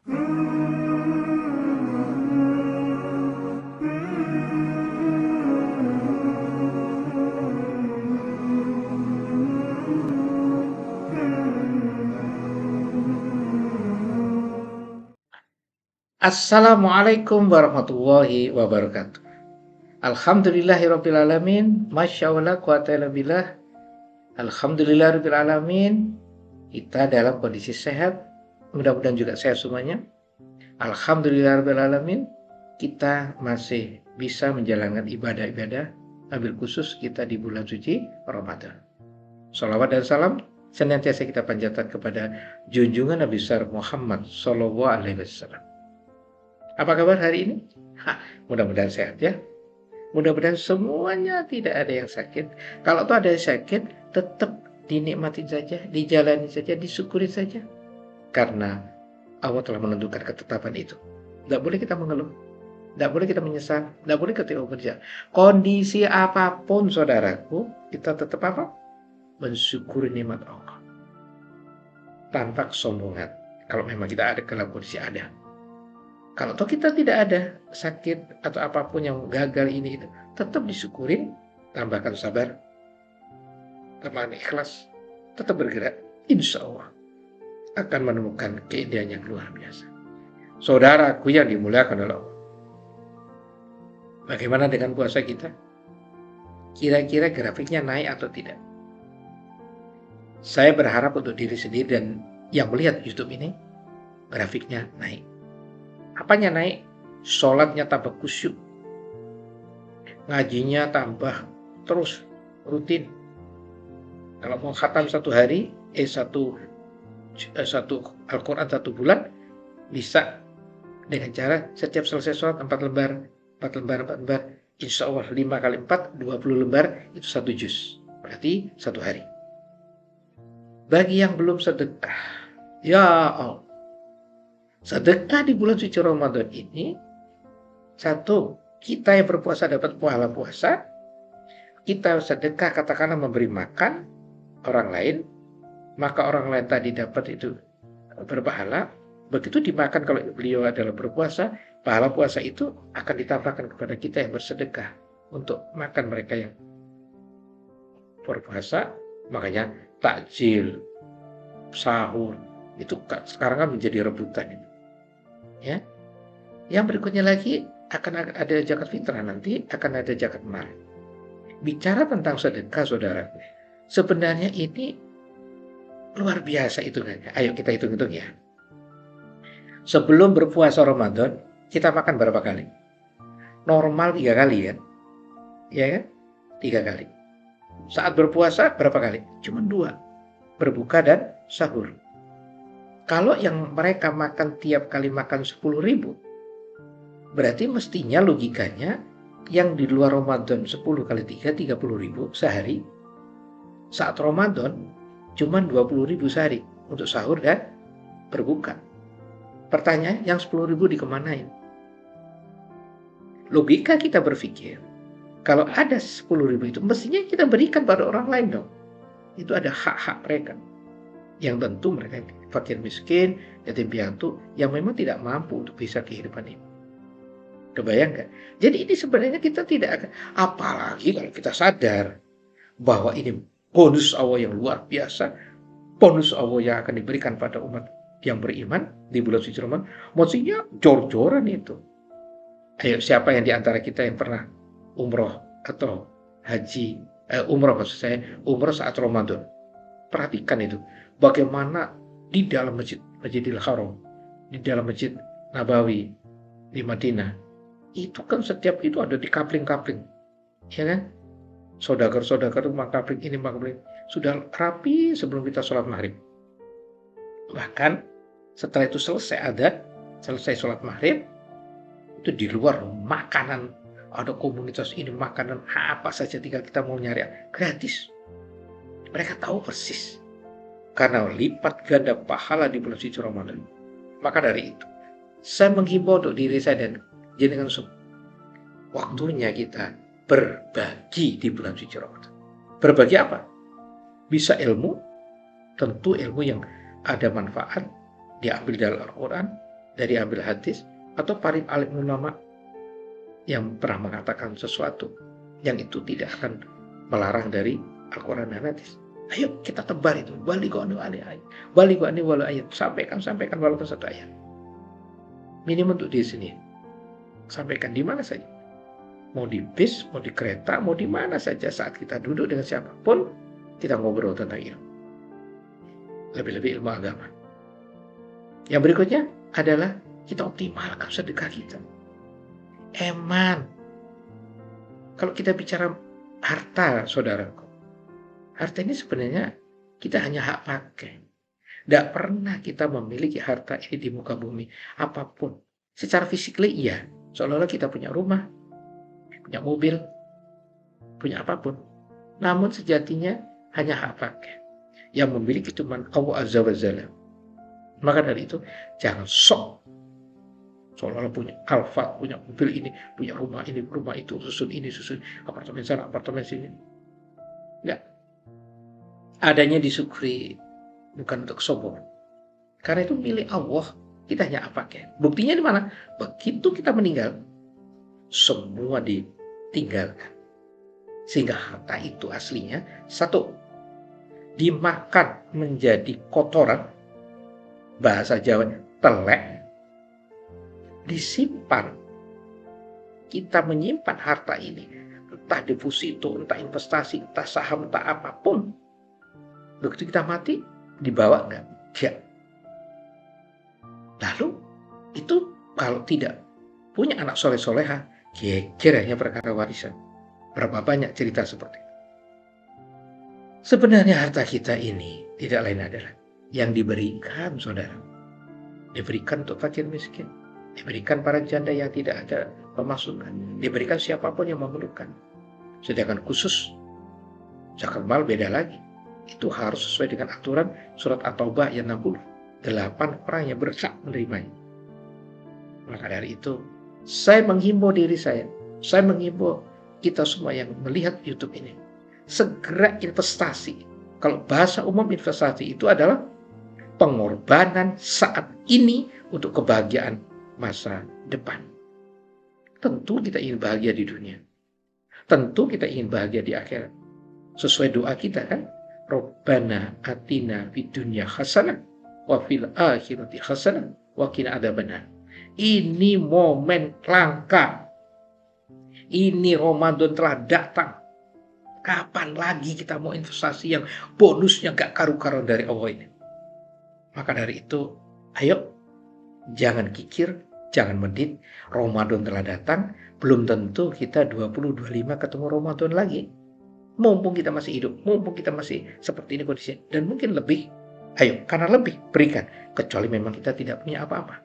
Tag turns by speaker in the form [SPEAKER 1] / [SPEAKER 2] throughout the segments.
[SPEAKER 1] Assalamualaikum warahmatullahi wabarakatuh. Alhamdulillahirrabbilalamin. Masya Allah quwata illa billah. Alhamdulillahirrabbilalamin. Kita dalam kondisi sehat. Mudah-mudahan juga sehat semuanya. Alhamdulillahirrabbilalamin. Kita masih bisa menjalankan ibadah-ibadah. Ambil khusus kita di bulan suci Ramadan. Shalawat dan salam senantiasa kita panjatkan kepada junjungan Nabi besar Muhammad Sallallahu Alaihi Wasallam. Apa kabar hari ini? Mudah-mudahan sehat ya. Mudah-mudahan semuanya tidak ada yang sakit. Kalau tuh ada yang sakit, tetap dinikmati saja, dijalani saja, disyukuri saja. Karena Allah telah menentukan ketetapan itu. Tidak boleh kita mengeluh, tidak boleh kita menyesal, tidak boleh kita bekerja. Kondisi apapun saudaraku, kita tetap apa? Mensyukuri nikmat Allah. Tanpa kesombongan. Kalau memang kita ada dalam kondisi ada. Kalau toh kita tidak ada sakit atau apapun yang gagal ini itu, tetap disyukurin, tambahkan sabar, tambahkan ikhlas, tetap bergerak, insya Allah akan menemukan keindahan yang luar biasa. Saudaraku yang dimuliakan oleh Allah, bagaimana dengan puasa kita? Kira-kira grafiknya naik atau tidak? Saya berharap untuk diri sendiri dan yang melihat YouTube ini, grafiknya naik. Apanya naik? Sholatnya tambah khusyuk, ngajinya tambah terus rutin. Kalau mau khatam satu hari, satu Al-Quran satu bulan, bisa dengan cara setiap selesai sholat 4 lembar, insya Allah 5 kali 4, 20 lembar, itu 1 juz. Berarti 1 hari. Bagi yang belum sedekah, ya Allah, sedekah di bulan suci Ramadan ini, satu, kita yang berpuasa dapat pahala puasa, kita sedekah katakanlah memberi makan orang lain, maka orang lain tadi dapat itu berpahala. Begitu dimakan kalau beliau adalah berpuasa, pahala puasa itu akan ditambahkan kepada kita yang bersedekah untuk makan mereka yang berpuasa. Makanya takjil, sahur, itu sekarang kan menjadi rebutan ini. Ya, yang berikutnya lagi akan ada zakat fitrah, nanti akan ada zakat mal. Bicara tentang sedekah, saudara, sebenarnya ini luar biasa hitungannya. Ayo kita hitung-hitung ya. Sebelum berpuasa Ramadan, kita makan berapa kali? Normal 3 kali kan? Ya kan? 3 kali. Saat berpuasa berapa kali? Cuma 2. Berbuka dan sahur. Kalau yang mereka makan tiap kali makan 10.000, berarti mestinya logikanya yang di luar Ramadan 10 kali 3, 30.000 sehari. Saat Ramadan cuma 20.000 sehari untuk sahur dan berbuka. Pertanyaan, yang 10.000 dikemanain? Logika kita berpikir, kalau ada 10.000 itu mestinya kita berikan pada orang lain dong. Itu ada hak-hak mereka. Yang tentu mereka fakir miskin, yatim piatu, yang memang tidak mampu untuk bisa kehidupan ini. Kebayang nggak? Jadi ini sebenarnya kita tidak akan, apalagi kalau kita sadar bahwa ini bonus Allah yang luar biasa, bonus Allah yang akan diberikan pada umat yang beriman di bulan suci Ramadan, maksudnya jor-joran itu. Ayo, siapa yang di antara kita yang pernah umroh atau haji, umroh maksud saya, umroh saat Ramadan? Perhatikan itu. Bagaimana di dalam Masjidil Haram, di dalam Masjid Nabawi di Madinah, itu kan setiap itu ada di kapling-kapling, ya kan? Saudagar-saudagar itu kapling ini, kapling sudah rapi sebelum kita sholat maghrib. Bahkan setelah itu selesai sholat maghrib, itu di luar makanan, ada komunitas ini makanan apa saja, tinggal kita mau nyari gratis. Mereka tahu persis. Karena lipat ganda pahala di bulan suci Ramadan. Maka dari itu, saya menghimbau untuk diri saya dan jenengan semua, waktunya kita berbagi di bulan suci Ramadan. Berbagi apa? Bisa ilmu, tentu ilmu yang ada manfaat, diambil dari Al-Quran, dari ambil hadis, atau para alim ulama yang pernah mengatakan sesuatu yang itu tidak akan melarang dari Al-Quran dan hadis. Ayo kita tebar itu, balighu anni ayat, balighu anni walau ayat, sampaikan walaupun satu ayat. Minimum untuk di sini, sampaikan di mana saja. Mau di bis, mau di kereta, mau di mana saja, saat kita duduk dengan siapapun, kita ngobrol tentang ilmu. Lebih-lebih ilmu agama. Yang berikutnya adalah kita optimalkan sedekah kita. Eman. Kalau kita bicara harta, saudaraku, harta ini sebenarnya kita hanya hak pakai. Tidak pernah kita memiliki harta ini di muka bumi apapun. Secara fisikly iya, seolah-olah kita punya rumah, punya mobil, punya apapun. Namun sejatinya hanya hak pakai. Yang memiliki cuma Allah Azza wa Jalla. Maka dari itu jangan sok seolah-olah punya Alfa, punya mobil ini, punya rumah ini, rumah itu, susun ini, susun apartemen sana, apartemen sini. Enggak. Adanya disyukuri, bukan untuk sombong. Karena itu milik Allah, kita hanya pakai. Buktinya di mana? Begitu kita meninggal, semua ditinggalkan. Sehingga harta itu aslinya satu, dimakan menjadi kotoran, bahasa Jawanya telek, disimpan. Kita menyimpan harta ini, entah deposito, entah investasi, entah saham, entah apapun. Begitu kita mati, dibawa enggak? Ya. Lalu itu kalau tidak punya anak soleh-soleha, kira-kiranya perkara warisan. Berapa banyak cerita seperti itu. Sebenarnya harta kita ini tidak lain adalah yang diberikan, saudara. Diberikan untuk fakir miskin. Diberikan para janda yang tidak ada pemasukan. Diberikan siapapun yang memerlukan. Sedangkan khusus zakat mal beda lagi. Itu harus sesuai dengan aturan surat At-Taubah ayat 60. 8 orang yang berhak menerimanya. Maka dari itu, saya menghimbau diri saya menghimbau kita semua yang melihat YouTube ini, segera investasi. Kalau bahasa umum investasi itu adalah pengorbanan saat ini untuk kebahagiaan masa depan. Tentu kita ingin bahagia di dunia. Tentu kita ingin bahagia di akhirat. Sesuai doa kita kan, Rabbana atina fid dunya hasanah wa fil akhirati hasanah wa qina adzabannar. Ini momen langka. Ini Ramadan telah datang. Kapan lagi kita mau investasi yang bonusnya gak karu-karuan dari Allah ini? Maka dari itu, ayo jangan kikir, jangan medit. Ramadan telah datang, belum tentu kita 20-25 ketemu Ramadan lagi. Mumpung kita masih hidup, mumpung kita masih seperti ini kondisinya, dan mungkin lebih. Ayo, karena lebih, berikan. Kecuali memang kita tidak punya apa-apa.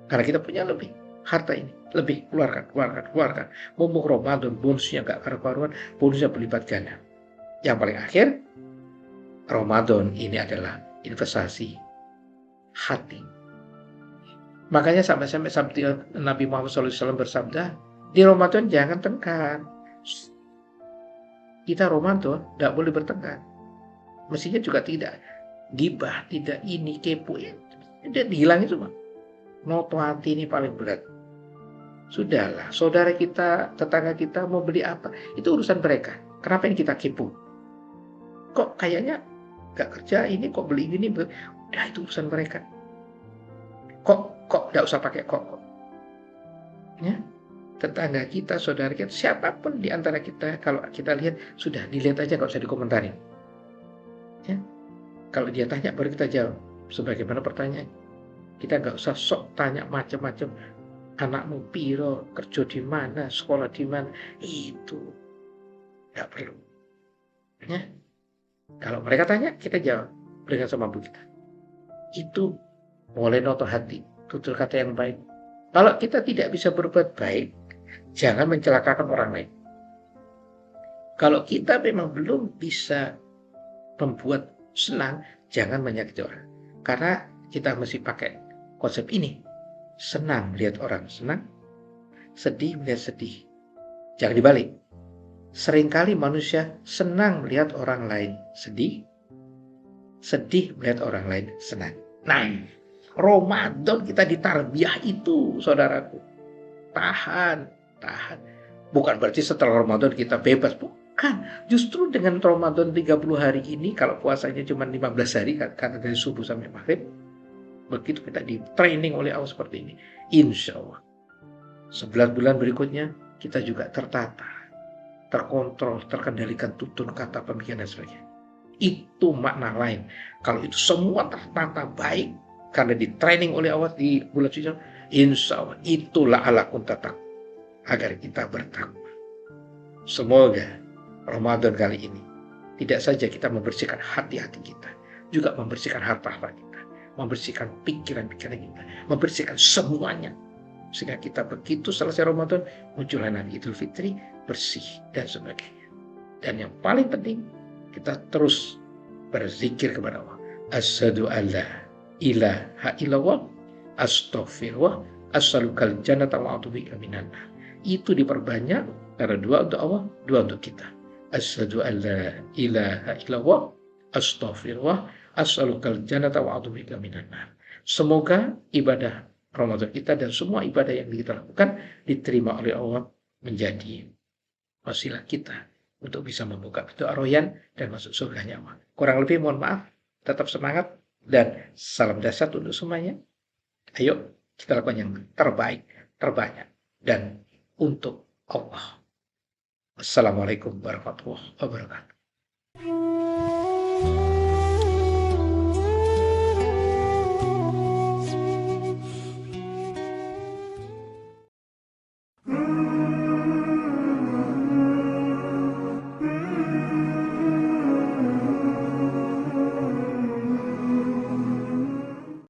[SPEAKER 1] Karena kita punya lebih, harta ini, lebih, keluarkan. Mumpung Ramadan, bonusnya gak karu-karuan, bonusnya berlipat ganda. Yang paling akhir, Ramadan ini adalah investasi hati. Makanya sampai Nabi Muhammad SAW bersabda, di Ramadan jangan tengkar. Kita Ramadan tidak boleh bertengkar. Mestinya juga tidak gibah, tidak ini, kepo. Tidak dihilangin semua. Noto hati ini paling berat. Sudahlah, saudara kita, tetangga kita mau beli apa, itu urusan mereka. Kenapa ini kita kepo? Kok kayaknya gak kerja ini, kok beli ini, udah itu urusan mereka. Kok gak usah pakai kok. Ya, tetangga kita, saudara kita, siapapun di antara kita, kalau kita lihat, sudah dilihat aja, gak usah dikomentarin. Ya, kalau dia tanya baru kita jawab. Sebagaimana pertanyaan, kita gak usah sok tanya macam-macam. Anakmu piro, kerja di mana, sekolah di mana, itu gak perlu. Ya, kalau mereka tanya, kita jawab dengan semampu kita. Itu mulai noto hati, tutur kata yang baik. Kalau kita tidak bisa berbuat baik, jangan mencelakakan orang lain. Kalau kita memang belum bisa membuat senang, jangan menyakiti orang. Karena kita mesti pakai konsep ini. Senang melihat orang senang, sedih melihat sedih. Jangan dibalik. Seringkali manusia senang melihat orang lain sedih, sedih melihat orang lain senang. Nah, Ramadan kita ditarbiyah itu, saudaraku. Tahan, tahan. Bukan berarti setelah Ramadan kita bebas, bukan. Justru dengan Ramadan 30 hari ini, kalau puasanya cuma 15 hari, kata dari subuh sampai maghrib, begitu kita di training oleh Allah seperti ini, insya Allah 11 bulan berikutnya kita juga tertata, terkontrol, terkendalikan tutur kata, pemikiran dan sebagainya. Itu makna lain. Kalau itu semua tertata baik karena di training oleh Allah di bulan suci, insya Allah itulah ala kuntatak, agar kita bertakwa. Semoga Ramadan kali ini tidak saja kita membersihkan hati-hati kita, juga membersihkan harta-harta kita, membersihkan pikiran-pikiran kita, membersihkan semuanya, sehingga kita begitu selesai Ramadan muncullah nanti Idul Fitri bersih dan sebagainya. Dan yang paling penting, kita terus berzikir kepada Allah. Asyhadu alla ilaha illallah, astaghfirullah, as'alukal jannata wa a'udzubika minan nar. Itu diperbanyak karena dua untuk Allah, dua untuk kita. Asyhadu alla ilaha illallah, astaghfirullah, as'alukal jannata wa a'udzubika minan nar. Semoga ibadah Ramadan kita dan semua ibadah yang kita lakukan diterima oleh Allah, menjadi wasilah kita untuk bisa membuka pintu Ar-Rayyan dan masuk surganya Allah. Kurang lebih mohon maaf, tetap semangat dan salam dahsyat untuk semuanya. Ayo kita lakukan yang terbaik, terbanyak, dan untuk Allah. Assalamualaikum warahmatullahi wabarakatuh.